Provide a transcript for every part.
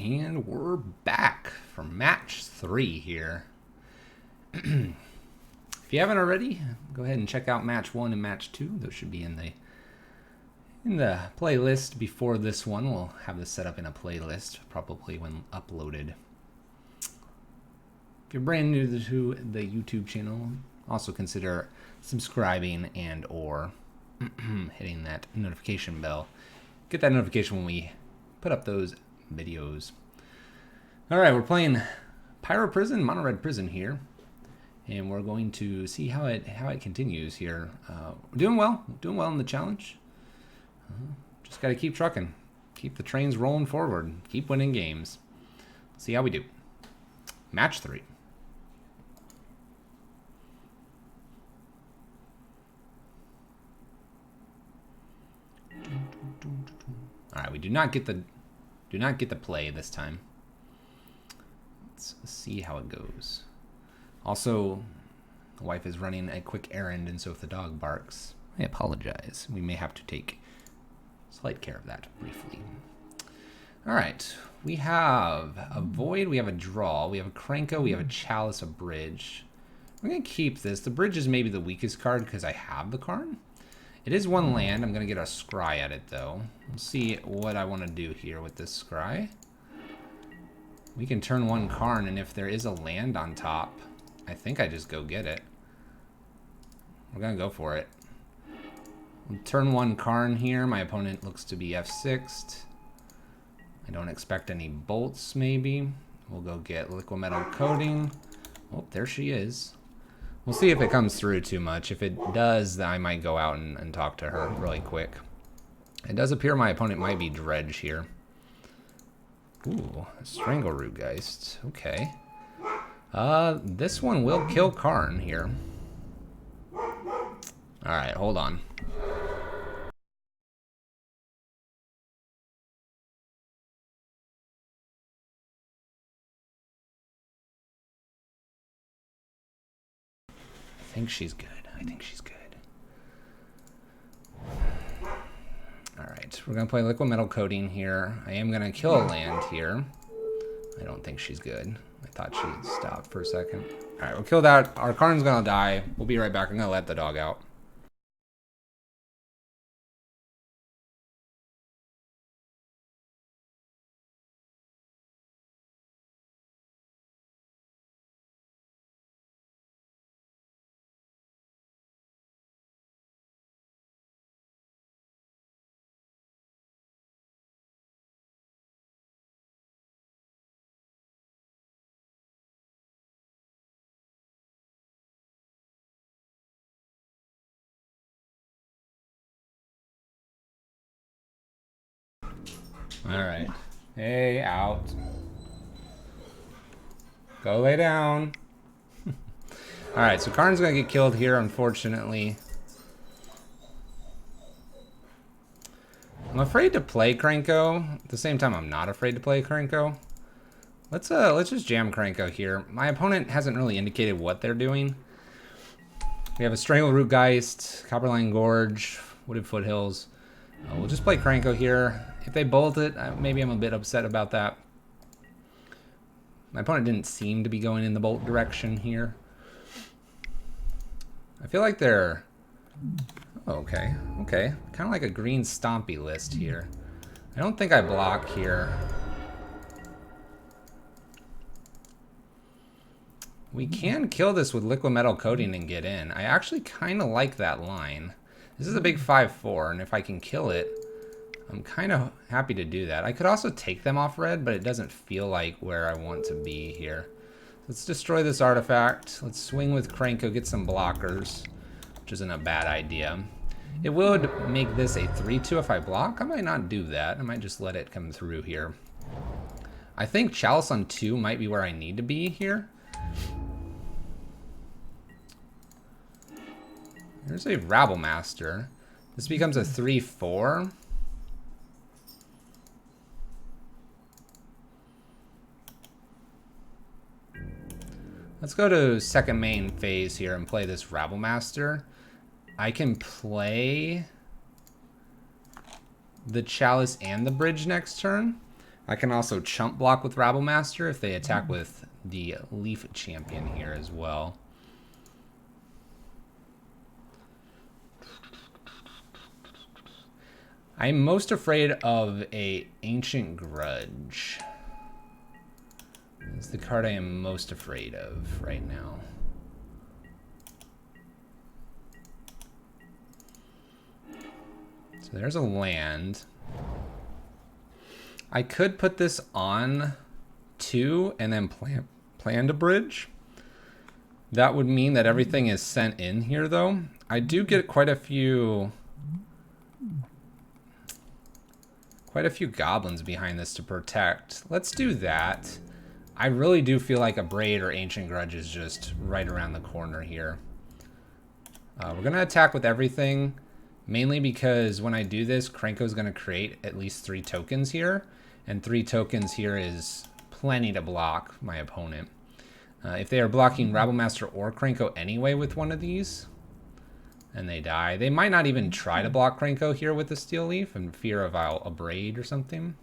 And we're back for match 3 here. If you haven't already, go ahead and check out match 1 and match 2. Those should be in the playlist before this one. We'll have this set up in a playlist, probably when uploaded. If you're brand new to the YouTube channel, also consider subscribing and or hitting that notification bell. Get that notification when we put up those videos. Alright, we're playing Pyro Prison, Mono Red Prison here. And we're going to see how it continues here. We're doing well in the challenge. Just got to keep trucking. Keep the trains rolling forward. Keep winning games. See how we do. Match 3. All right, we do not get the play this time. Let's see how it goes. Also, the wife is running a quick errand, and so if the dog barks, I apologize. We may have to take slight care of that briefly. All right, we have a Void, we have a Draw, we have a Krenko, we have a Chalice, a Bridge. I'm going to keep this. The Bridge is maybe the weakest card because I have the Karn. It is one land. I'm going to get a Scry at it, though. We'll see what I want to do here with this Scry. We can turn one Karn, and if there is a land on top, I think I just go get it. We're going to go for it. Turn one Karn here. My opponent looks to be F6'd. I don't expect any bolts, maybe. We'll go get Liquid Metal Coating. Oh, there she is. We'll see if it comes through too much. If it does, then I might go out and talk to her really quick. It does appear my opponent might be Dredge here. Ooh, Stranglerootgeist. Okay. This one will kill Karn here. Alright, hold on. I think she's good. I think she's good. Alright, we're going to play Liquid Metal Coating here. I am going to kill a land here. I don't think she's good. I thought she'd stop for a second. Alright, we'll kill that. Our Karn's going to die. We'll be right back. I'm going to let the dog out. Alright. Hey, out. Go lay down. Alright, so Karn's gonna get killed here, unfortunately. I'm afraid to play Krenko. At the same time, I'm not afraid to play Krenko. Let's just jam Krenko here. My opponent hasn't really indicated what they're doing. We have a Stranglerootgeist, Copperline Gorge, Wooded Foothills. We'll just play Krenko here. If they bolt it, maybe I'm a bit upset about that. My opponent didn't seem to be going in the bolt direction here. I feel like they're... Okay. Kind of like a green Stompy list here. I don't think I block here. We can kill this with Liquid Metal Coating and get in. I actually kind of like that line. This is a big 5/4, and if I can kill it, I'm kind of happy to do that. I could also take them off red, but it doesn't feel like where I want to be here. Let's destroy this artifact. Let's swing with Krenko, get some blockers, which isn't a bad idea. It would make this a 3/2 if I block. I might not do that. I might just let it come through here. I think Chalice on 2 might be where I need to be here. There's a Rabblemaster. This becomes a 3/4. Let's go to second main phase here and play this Rabblemaster. I can play the Chalice and the Bridge next turn. I can also chump block with Rabblemaster if they attack with the Leaf Champion here as well. I'm most afraid of a Ancient Grudge. It's the card I am most afraid of right now. So there's a land. I could put this on 2 and then plan to bridge. That would mean that everything is sent in here though. I do get quite a few goblins behind this to protect. Let's do that. I really do feel like Abrade or Ancient Grudge is just right around the corner here. We're gonna attack with everything, mainly because when I do this, Krenko's gonna create at least 3 tokens here, and 3 tokens here is plenty to block my opponent. If they are blocking Rabblemaster or Krenko anyway with one of these, and they die, they might not even try to block Krenko here with the Steel Leaf in fear of I'll Abrade or something.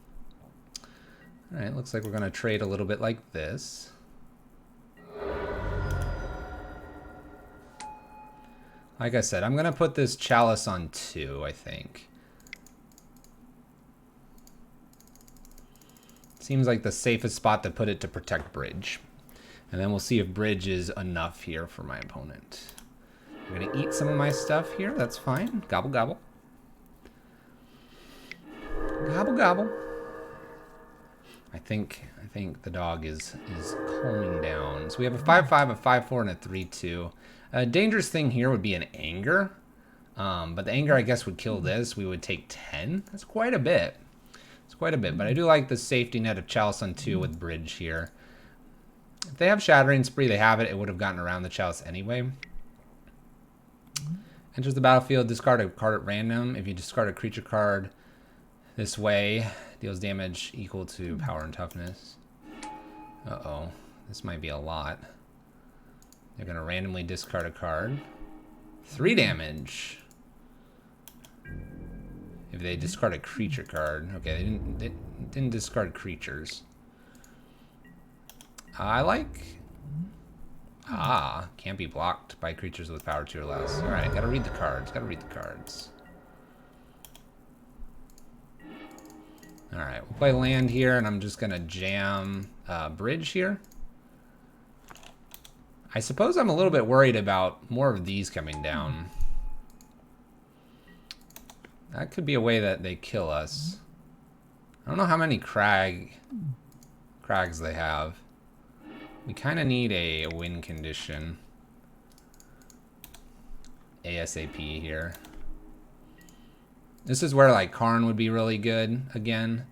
Alright, looks like we're going to trade a little bit like this. Like I said, I'm going to put this Chalice on 2, I think. Seems like the safest spot to put it to protect Bridge. And then we'll see if Bridge is enough here for my opponent. I'm going to eat some of my stuff here. That's fine. Gobble, gobble. Gobble, gobble. I think the dog is calming down. So we have a 5/5, a 5/4, and a 3/2. A dangerous thing here would be an Anger. But the Anger, I guess, would kill this. We would take 10. That's quite a bit. It's quite a bit. But I do like the safety net of Chalice on 2 with Bridge here. If they have Shattering Spree, they have it. It would have gotten around the Chalice anyway. Enters the battlefield, discard a card at random. If you discard a creature card this way, deals damage equal to power and toughness. Uh-oh. This might be a lot. They're going to randomly discard a card. 3 damage. If they discard a creature card. Okay, they didn't discard creatures. I like... Ah, can't be blocked by creatures with power 2 or less. Alright, gotta read the cards. Alright, we'll play land here, and I'm just gonna jam Bridge here. I suppose I'm a little bit worried about more of these coming down. That could be a way that they kill us. I don't know how many crags they have. We kind of need a win condition. ASAP here. This is where like Karn would be really good again.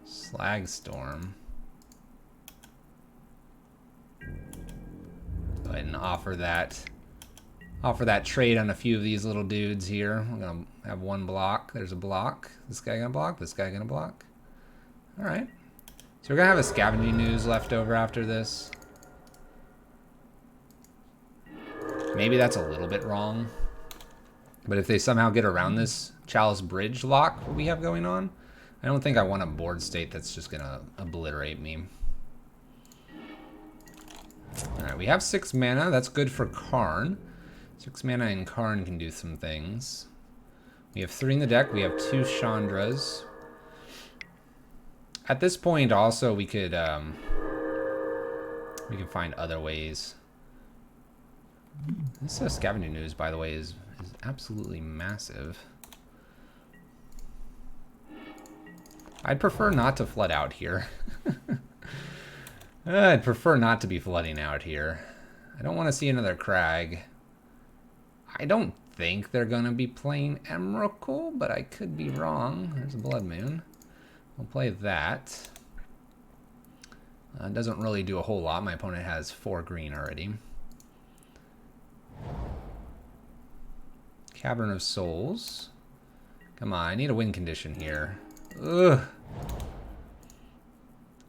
Slagstorm. Go ahead and offer that trade on a few of these little dudes here. We're gonna have 1 block. There's a block. This guy gonna block. This guy gonna block. All right. So we're gonna have a Scavenging Ooze left over after this. Maybe that's a little bit wrong. But if they somehow get around this Chalice Bridge lock we have going on, I don't think I want a board state that's just gonna obliterate me. Alright, we have 6 mana. That's good for Karn. 6 mana and Karn can do some things. We have 3 in the deck. We have 2 Chandras. At this point, also, we can find other ways. This Scavenging Ooze, by the way, is absolutely massive. I'd prefer not to flood out here. I'd prefer not to be flooding out here. I don't want to see another crag. I don't think they're going to be playing Emrakul, but I could be wrong. There's a Blood Moon. We'll play that. It doesn't really do a whole lot. My opponent has 4 green already. Cavern of Souls. Come on, I need a win condition here. Ugh.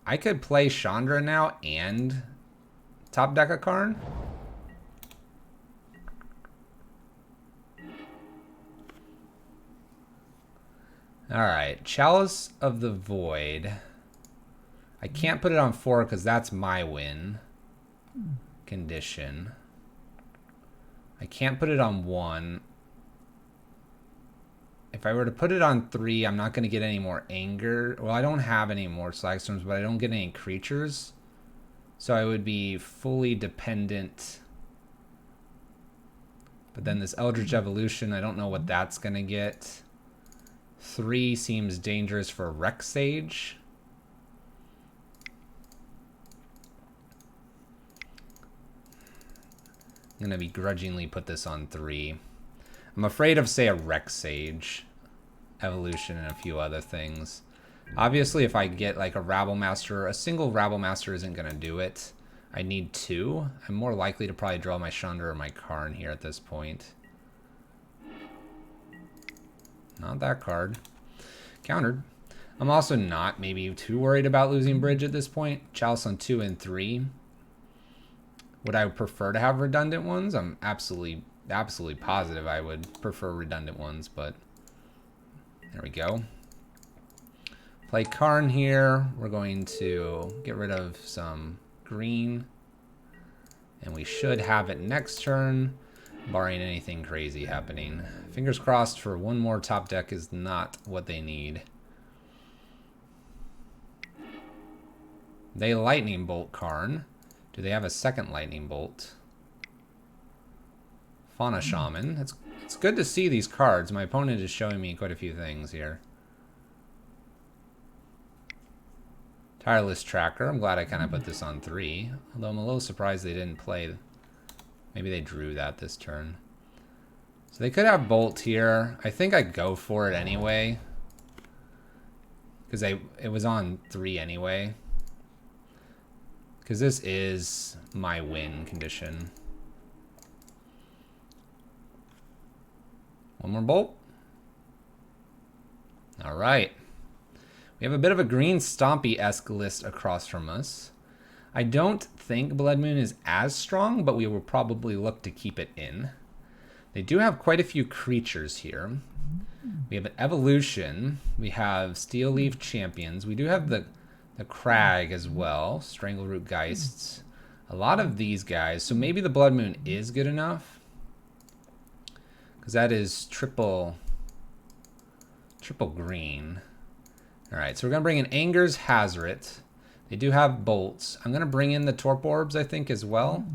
I could play Chandra now and top deck a Karn. Alright, Chalice of the Void. I can't put it on 4 because that's my win condition. I can't put it on 1. If I were to put it on 3, I'm not going to get any more anger. Well, I don't have any more Slagstorms, but I don't get any creatures. So I would be fully dependent. But then this Eldritch Evolution, I don't know what that's going to get. 3 seems dangerous for Rex Sage. I'm going to begrudgingly put this on 3. I'm afraid of, say, a Rex Sage evolution and a few other things. Obviously, if I get like a Rabblemaster, a single Rabblemaster isn't going to do it. I need 2. I'm more likely to probably draw my Chandra or my Karn here at this point. Not that card. Countered. I'm also not maybe too worried about losing Bridge at this point. Chalice on 2 and 3. Would I prefer to have redundant ones? I'm absolutely positive I would prefer redundant ones, but there we go. Play Karn here. We're going to get rid of some green, and we should have it next turn, barring anything crazy happening. Fingers crossed for one more top deck is not what they need. They lightning bolt Karn. Do they have a second lightning bolt? Fauna Shaman. It's good to see these cards. My opponent is showing me quite a few things here. Tireless Tracker. I'm glad I kind of put this on 3. Although I'm a little surprised they didn't play. Maybe they drew that this turn. So they could have Bolt here. I think I'd go for it anyway. Because it was on 3 anyway. Because this is my win condition. One more Bolt. All right. We have a bit of a green Stompy-esque list across from us. I don't think Blood Moon is as strong, but we will probably look to keep it in. They do have quite a few creatures here. We have an Evolution. We have Steel Leaf Champions. We do have the Crag as well. Strangleroot Geists. A lot of these guys. So maybe the Blood Moon is good enough. Because that is triple green. Alright, so we're going to bring in Anger's Hazoret. They do have bolts. I'm going to bring in the Torp Orbs, I think, as well.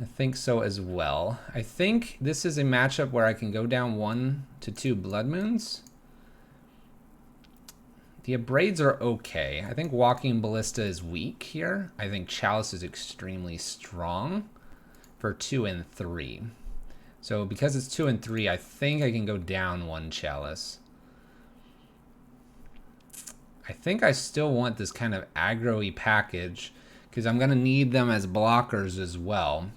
I think so as well. I think this is a matchup where I can go down 1 to 2 Blood Moons. The Abrades are okay. I think Walking Ballista is weak here. I think Chalice is extremely strong for 2 and 3. So because it's 2 and 3, I think I can go down 1 Chalice. I think I still want this kind of aggro-y package because I'm going to need them as blockers as well.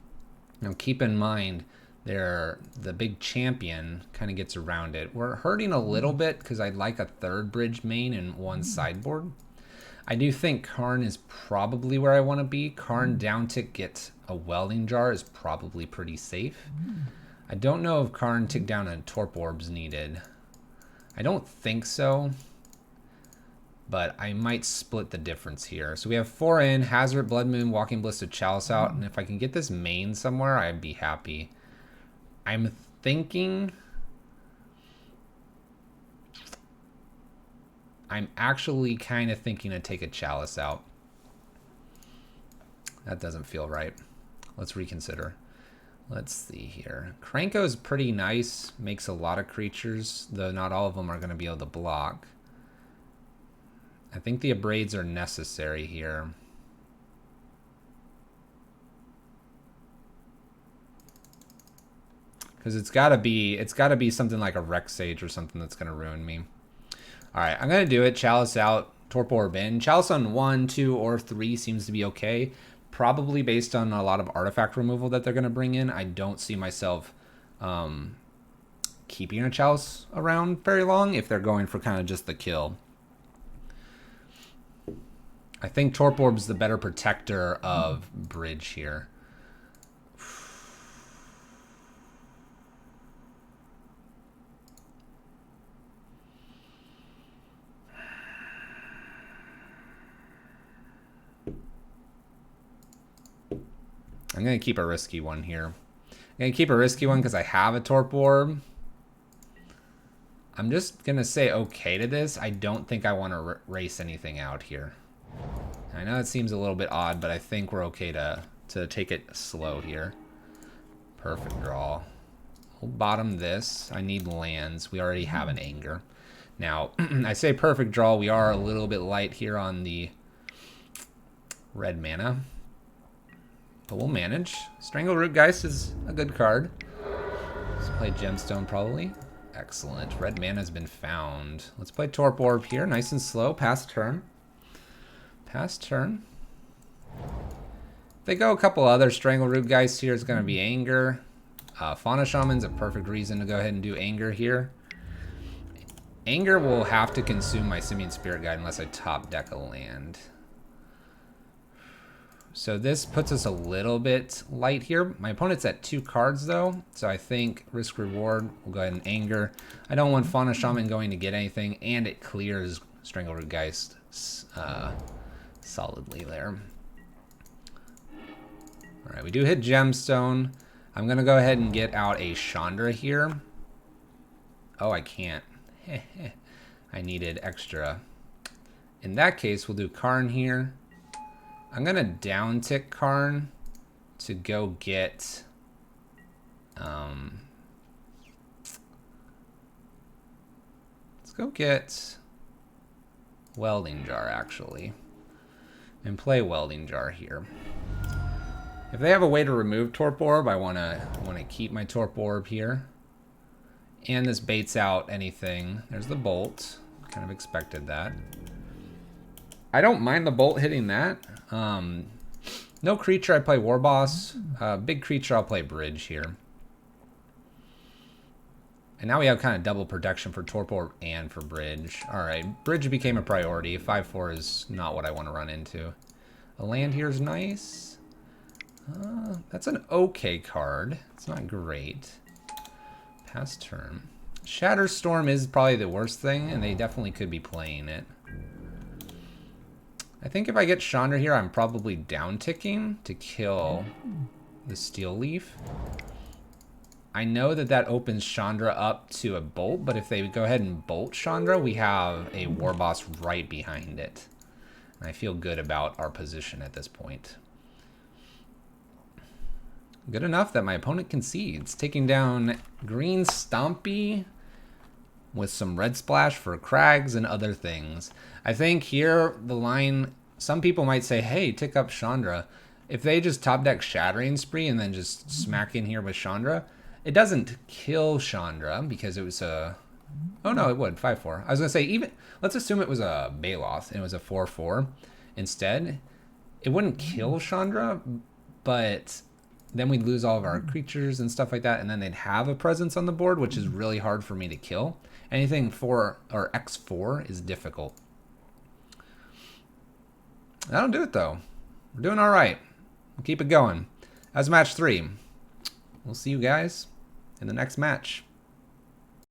Now keep in mind, the big champion kind of gets around it. We're hurting a little bit because I'd like a 3rd bridge main and 1 sideboard. I do think Karn is probably where I want to be. Karn down tick get a welding jar is probably pretty safe. I don't know if Karn tick down and Torp Orbs needed. I don't think so. But I might split the difference here. So we have 4 in, Hazoret, Blood Moon, Walking Ballista, Chalice out. And if I can get this main somewhere, I'd be happy. I'm thinking... I'm actually kind of thinking to take a Chalice out. That doesn't feel right. Let's reconsider. Let's see here. Krenko is pretty nice. Makes a lot of creatures, though not all of them are going to be able to block. I think the Abrades are necessary here. Because it's gotta be something like a Rex Sage or something that's gonna ruin me. Alright, I'm gonna do it. Chalice out, Torp Orb in. Chalice on 1, 2, or 3 seems to be okay. Probably based on a lot of artifact removal that they're gonna bring in. I don't see myself keeping a Chalice around very long if they're going for kind of just the kill. I think Torp Orb's the better protector of Bridge here. I'm going to keep a risky one here. I'm going to keep a risky one because I have a Torp Orb. I'm just going to say okay to this. I don't think I want to race anything out here. I know it seems a little bit odd, but I think we're okay to take it slow here. Perfect draw. We'll bottom this. I need lands. We already have an Anger. Now, I say perfect draw. We are a little bit light here on the red mana. But we'll manage. Strangleroot Geist is a good card. Let's play Gemstone probably. Excellent. Red mana has been found. Let's play Torp Orb here. Nice and slow. Pass turn. Pass turn. If they go a couple other Strangleroot Geist here, it's going to be Anger. Fauna Shaman's a perfect reason to go ahead and do Anger here. Anger will have to consume my Simian Spirit Guide unless I top deck a land. So this puts us a little bit light here. My opponent's at 2 cards though, so I think risk reward. We'll go ahead and Anger. I don't want Fauna Shaman going to get anything, and it clears Strangleroot Geist solidly there. All right, we do hit Gemstone. I'm gonna go ahead and get out a Chandra here. Oh, I can't. I needed extra. In that case, we'll do Karn here. I'm gonna down tick Karn to go get let's go get Welding Jar actually, and play Welding Jar here. If they have a way to remove Torp Orb, I wanna keep my Torp Orb here. And this baits out anything. There's the bolt. Kind of expected that. I don't mind the bolt hitting that. No creature, I play Warboss. Big creature, I'll play Bridge here. And now we have kind of double protection for Torp Orb and for Bridge. Alright, Bridge became a priority. 5/4 is not what I want to run into. A land here is nice. That's an okay card. It's not great. Pass turn. Shatterstorm is probably the worst thing, and they definitely could be playing it. I think if I get Chandra here, I'm probably down ticking to kill the Steel Leaf. I know that that opens Chandra up to a bolt, but if they go ahead and bolt Chandra, we have a Warboss right behind it. And I feel good about our position at this point. Good enough that my opponent concedes, taking down green Stompy with some red splash for crags and other things. I think here the line, some people might say, hey, tick up Chandra. If they just top deck Shattering Spree and then just smack in here with Chandra, it doesn't kill Chandra because it was a, oh no, it would, 5/4. I was gonna say, even, let's assume it was a Baloth and it was a 4/4 instead. It wouldn't kill Chandra, but then we'd lose all of our creatures and stuff like that, and then they'd have a presence on the board, which is really hard for me to kill. Anything 4 or X4 is difficult. That'll do it though. We're doing all right. We'll keep it going. That's match 3. We'll see you guys in the next match.